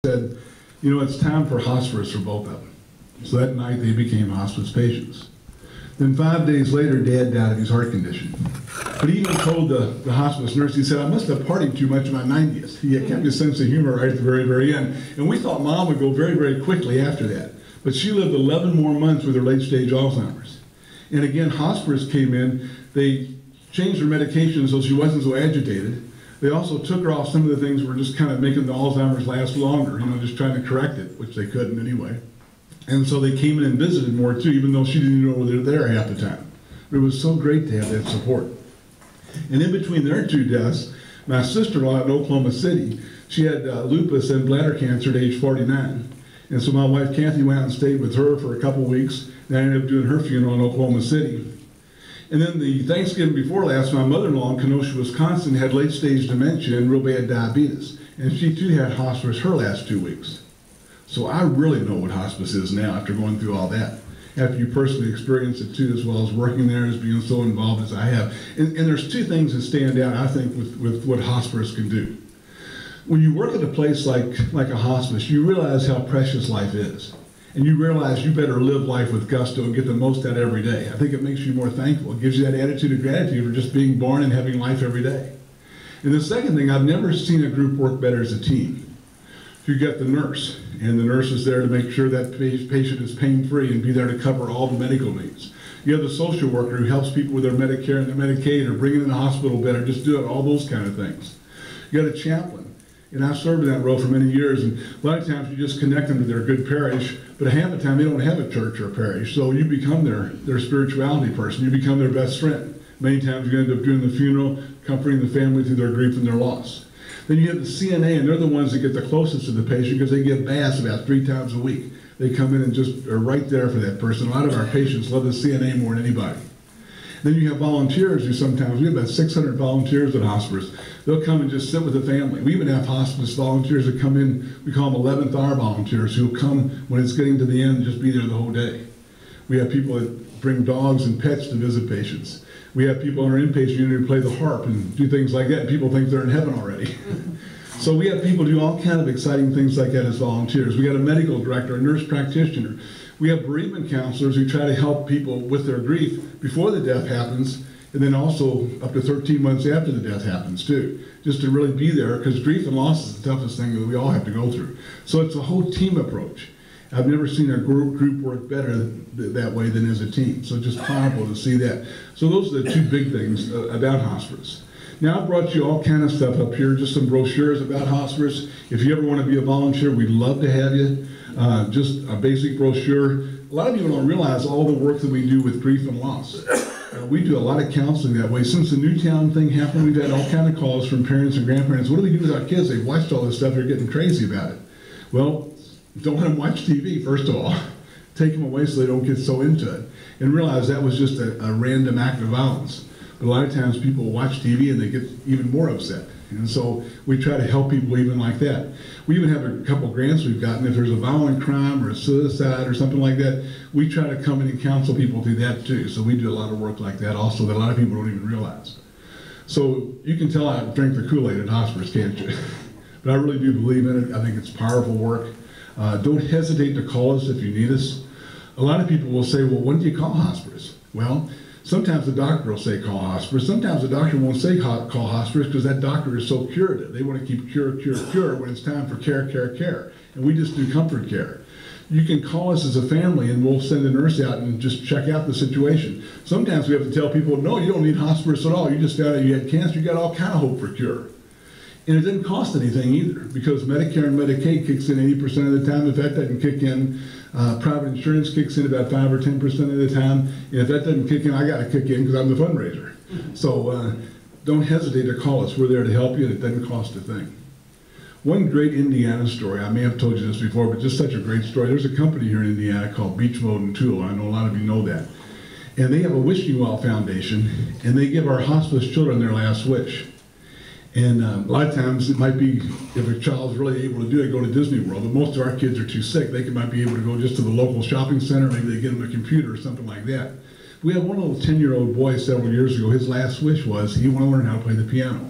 said, you know, it's time for hospice for both of them. So that night they became hospice patients. Then 5 days later, Dad died of his heart condition. But he even told the hospice nurse, he said, I must have partied too much in my 90s. He had kept his sense of humor right at the very, very end. And we thought Mom would go very, very quickly after that. But she lived 11 more months with her late-stage Alzheimer's. And again, hospice came in. They changed her medication so she wasn't so agitated. They also took her off some of the things that were just kind of making the Alzheimer's last longer, you know, just trying to correct it, which they couldn't anyway. And so they came in and visited more too, even though she didn't know they were there half the time. But it was so great to have that support. And in between their two deaths, my sister-in-law in Oklahoma City, she had lupus and bladder cancer at age 49. And so my wife Kathy went out and stayed with her for a couple weeks, and I ended up doing her funeral in Oklahoma City. And then the Thanksgiving before last, my mother-in-law in Kenosha, Wisconsin had late-stage dementia and real bad diabetes. And she too had hospice her last 2 weeks. So I really know what hospice is now after going through all that. After you personally experience it too, as well as working there, as being so involved as I have. And there's two things that stand out, I think, with what hospice can do. When you work at a place like a hospice, you realize how precious life is. And you realize you better live life with gusto and get the most out every day. I think it makes you more thankful. It gives you that attitude of gratitude for just being born and having life every day. And the second thing, I've never seen a group work better as a team. You got the nurse, and the nurse is there to make sure that patient is pain-free and be there to cover all the medical needs. You have the social worker who helps people with their Medicare and their Medicaid or bringing in the hospital bed or just doing all those kind of things. You got a chaplain. And I've served in that role for many years, and a lot of times you just connect them to their good parish, but half the time they don't have a church or a parish, so you become their spirituality person. You become their best friend. Many times you end up doing the funeral, comforting the family through their grief and their loss. Then you have the CNA, and they're the ones that get the closest to the patient because they get baths about 3 times a week. They come in and just are right there for that person. A lot of our patients love the CNA more than anybody. Then you have volunteers who sometimes, we have about 600 volunteers at hospice. They'll come and just sit with the family. We even have hospice volunteers that come in, we call them 11th hour volunteers, who will come when it's getting to the end and just be there the whole day. We have people that bring dogs and pets to visit patients. We have people in our inpatient unit who play the harp and do things like that, and people think they're in heaven already. So we have people do all kind of exciting things like that as volunteers. We got a medical director, a nurse practitioner. We have bereavement counselors who try to help people with their grief before the death happens, and then also up to 13 months after the death happens too, just to really be there, because grief and loss is the toughest thing that we all have to go through. So it's a whole team approach. I've never seen a group work better that way than as a team. So it's just powerful to see that. So those are the two big things about hospice. Now I brought you all kind of stuff up here, just some brochures about hospice. If you ever want to be a volunteer, we'd love to have you. Just a basic brochure. A lot of people don't realize all the work that we do with grief and loss. We do a lot of counseling that way. Since the Newtown thing happened, we've had all kind of calls from parents and grandparents. What do we do with our kids? They've watched all this stuff, they're getting crazy about it. Well, don't let them watch TV, first of all. Take them away so they don't get so into it. And realize that was just a random act of violence. But a lot of times people watch TV and they get even more upset. And so we try to help people even like that. We even have a couple grants we've gotten. If there's a violent crime or a suicide or something like that, we try to come in and counsel people through that too. So we do a lot of work like that also that a lot of people don't even realize. So you can tell I drink the Kool-Aid at hospice, can't you? But I really do believe in it. I think it's powerful work. Don't hesitate to call us if you need us. A lot of people will say, well, when do you call hospice? Well, sometimes the doctor will say call hospice. Sometimes the doctor won't say call hospice because that doctor is so curative. They want to keep cure when it's time for care. And we just do comfort care. You can call us as a family and we'll send a nurse out and just check out the situation. Sometimes we have to tell people, no, you don't need hospice at all. You just found out you had cancer. You got all kind of hope for cure. And it didn't cost anything either because Medicare and Medicaid kicks in 80% of the time. If that doesn't kick in, private insurance kicks in about 5 or 10% of the time. And if that doesn't kick in, I got to kick in because I'm the fundraiser. So don't hesitate to call us. We're there to help you, and it doesn't cost a thing. One great Indiana story, I may have told you this before, but just such a great story. There's a company here in Indiana called Beach Mode and Tool. I know a lot of you know that. And they have a Wishing Well Foundation, and they give our hospice children their last wish. And a lot of times it might be, if a child's really able to do it, go to Disney World, but most of our kids are too sick. They might be able to go just to the local shopping center, maybe they get them a computer or something like that. We had one little 10-year-old boy several years ago, his last wish was he wanted to learn how to play the piano.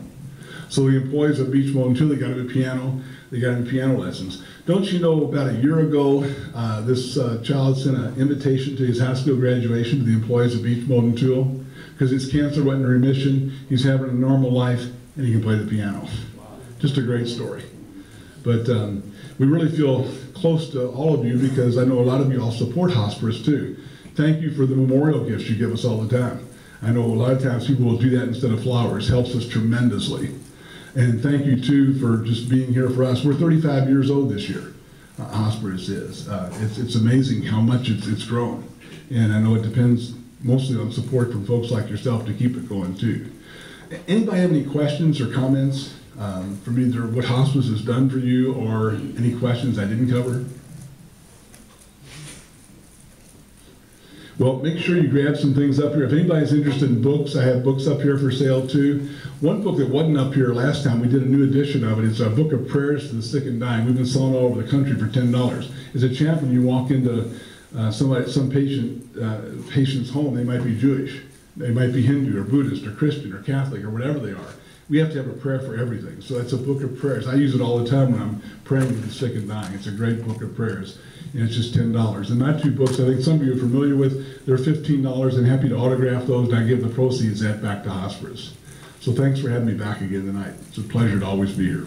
So the employees of Beach Mode Tool, they got him a piano. They got him piano lessons. Don't you know, about a year ago, this child sent an invitation to his high school graduation to the employees of Beach Mode Tool because his cancer went in remission. He's having a normal life, and he can play the piano. Just a great story. But we really feel close to all of you because I know a lot of you all support Hosparus too. Thank you for the memorial gifts you give us all the time. I know a lot of times people will do that instead of flowers. Helps us tremendously. And thank you too for just being here for us. We're 35 years old this year. Hosparus is. It's amazing how much it's grown. And I know it depends mostly on support from folks like yourself to keep it going too. Anybody have any questions or comments from either what Hospice has done for you or any questions I didn't cover? Well, make sure you grab some things up here. If anybody's interested in books, I have books up here for sale too. One book that wasn't up here last time, we did a new edition of it. It's a book of prayers to the sick and dying. We've been selling all over the country for $10. It's a chant when you walk into some patient's home. They might be Jewish, they might be Hindu or Buddhist or Christian or Catholic or whatever they are. We have to have a prayer for everything. So it's a book of prayers. I use it all the time when I'm praying for the sick and dying. It's a great book of prayers. And it's just $10. And my two books, I think some of you are familiar with, they're $15 and happy to autograph those, and I give the proceeds back to Hosparus. So thanks for having me back again tonight. It's a pleasure to always be here.